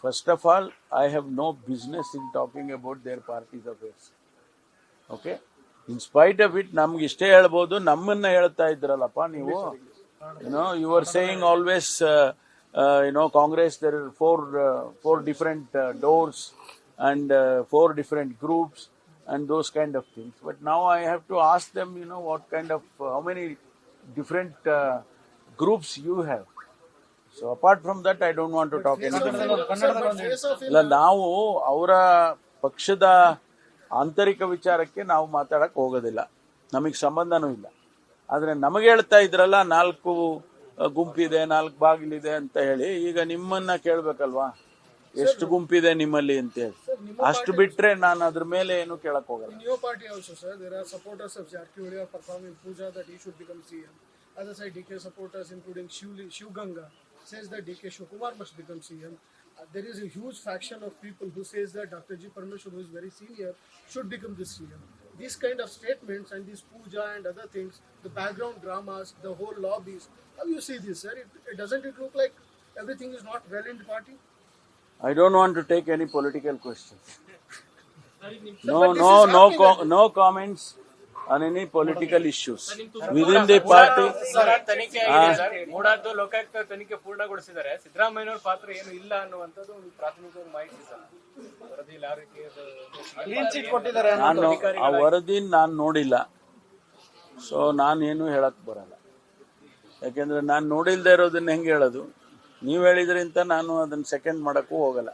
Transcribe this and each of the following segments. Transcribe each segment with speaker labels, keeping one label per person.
Speaker 1: First of all, I have no business in talking about their party's affairs. Okay? In spite of it, ನಮ್ಗೆ ಇಷ್ಟೇ ಹೇಳ್ಬೋದು, ನಮ್ಮನ್ನ ಹೇಳ್ತಾ ಇದ್ರಲ್ಲಪ್ಪ ನೀವು. You were saying always, Congress, there are four different doors and four different groups and those kind of things. But now I have to ask them, what kind of, how many different groups you have. So apart from that, I don't want to talk anything. ಇಲ್ಲ, ನಾವು ಅವರ ಪಕ್ಷದ ಆಂತರಿಕ ವಿಚಾರಕ್ಕೆ ನಾವು ಮಾತಾಡಕ್ ಹೋಗೋದಿಲ್ಲ, ನಮಗೆ ಸಂಬಂಧನೂ ಇಲ್ಲ. ಆದ್ರೆ ನಮಗೆ ಹೇಳ್ತಾ ಇದ್ರಲ್ಲ 4 ಗುಂಪಿದೆ, 4 ಬಾಗಿಲಿದೆ ಅಂತ ಹೇಳಿ, ಈಗ ನಿಮ್ಮನ್ನ ಕೇಳ್ಬೇಕಲ್ವಾ ಎಷ್ಟು ಗುಂಪಿದೆ ನಿಮ್ಮಲ್ಲಿ ಅಂತ ಹೇಳಿ. ಅಷ್ಟು ಬಿಟ್ರೆ ನಾನು ಅದ್ರ ಮೇಲೆ ಏನು ಕೇಳಕ್ ಹೋಗಲ್ಲ.
Speaker 2: In your party also, sir, there are supporters of Jarkiholy are performing puja that he should become CM. Other side, DK supporters, including Shiv Ganga, says that DK Shivakumar must become CM. There is a huge faction of people who says that Dr. G. Parmeshwar, who is very senior, should become the CM. These kind of statements and these puja and other things, the background dramas, the whole lobbies, how you see this, sir? Doesn't it look like everything is not well in the party?
Speaker 1: I don't want to take any political questions. No comments on any political issues within the party.
Speaker 3: ಮೂಡಾದ್ದು Lokayukta ತನಿಖೆ ಪೂರ್ಣಗೊಳಿಸಿದ್ದಾರೆ. ಸಿದ್ದರಾಮಯ್ಯನವರ ಪಾತ್ರ ಏನು ಇಲ್ಲ ಅನ್ನುವಂಥದ್ದು ಒಂದು ಪ್ರಾಥಮಿಕ ಮಾಹಿತಿ sir. ವರದಿಯಲ್ಲಿ ಯಾವ ರೀತಿ
Speaker 1: ನಾನು ಆ ವರದಿ ನಾನು ನೋಡಿಲ್ಲ, ಸೊ ನಾನೇನು ಹೇಳಕ್ ಬರಲ್ಲ. ಯಾಕೆಂದ್ರೆ ನಾನು ನೋಡಿಲ್ದೇ ಇರೋದನ್ನ ಹೆಂಗೆ ಹೇಳೋದು? ನೀವು ಹೇಳಿದ್ರಿಂತ ನಾನು ಅದನ್ನ ಸೆಕೆಂಡ್ ಮಾಡಕ್ಕೂ ಹೋಗಲ್ಲ.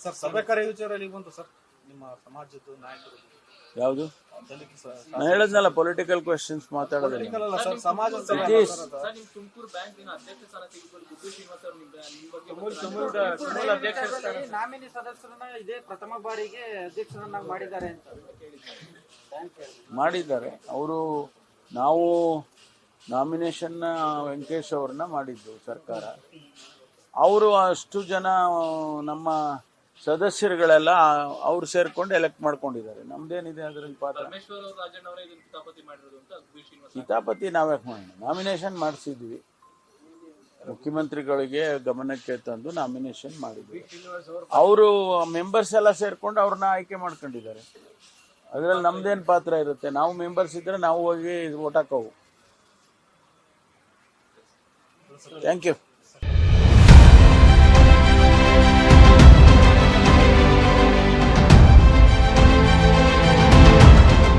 Speaker 4: ಸರ್, ಸಭೆ ಕರೆ ವಿಚಾರದಲ್ಲಿ ಬಂತು ಸರ್, ನಿಮ್ಮ ಸಮಾಜದ ನಾಯಕರು
Speaker 1: ಯಾವುದು ನಾನು ಹೇಳಿದ್ನಲ್ಲ, ಪೊಲಿಟಿಕಲ್ ಕ್ವೆಶ್ಚನ್ಸ್ ಮಾತಾಡೋದಿಲ್ಲ.
Speaker 5: ನಾಮಿನಿ ಸದಸ್ಯರನ್ನ ಇದೇ ಪ್ರಥಮ ಬಾರಿಗೆ ಅಧ್ಯಕ್ಷರನ್ನಾಗಿ ಮಾಡಿದ್ದಾರೆ ಅಂತ
Speaker 1: ಮಾಡಿದ್ದಾರೆ ಅವರು. ನಾವು ನಾಮಿನೇಷನ್ನ ವೆಂಕಟೇಶ್ ಅವ್ರನ್ನ ಮಾಡಿದ್ದು ಸರ್ಕಾರ. ಅವರು ಅಷ್ಟು ಜನ ನಮ್ಮ ಸದಸ್ಯರುಗಳೆಲ್ಲ ಅವ್ರು ಸೇರ್ಕೊಂಡು ಎಲೆಕ್ಟ್ ಮಾಡ್ಕೊಂಡಿದ್ದಾರೆ. ನಮ್ದೇನಿದೆ ಅದರಲ್ಲಿ ಪಾತ್ರ? ಕಿತಾಪತಿ ನಾವ್ಯಾಕೆ ಮಾಡೋಣ? ನಾಮಿನೇಷನ್ ಮಾಡಿಸಿದ್ವಿ, ಮುಖ್ಯಮಂತ್ರಿಗಳಿಗೆ ಗಮನಕ್ಕೆ ತಂದು ನಾಮಿನೇಷನ್ ಮಾಡಿದ್ವಿ. ಅವರು ಮೆಂಬರ್ಸ್ ಎಲ್ಲ ಸೇರ್ಕೊಂಡು ಅವ್ರನ್ನ ಆಯ್ಕೆ ಮಾಡ್ಕೊಂಡಿದ್ದಾರೆ. ಅದರಲ್ಲಿ ನಮ್ದೇನು ಪಾತ್ರ ಇರುತ್ತೆ? ನಾವು ಮೆಂಬರ್ಸ್ ಇದ್ರೆ ನಾವು ಹೋಗಿ ಓಟ್ ಹಾಕೋವು. Thank you.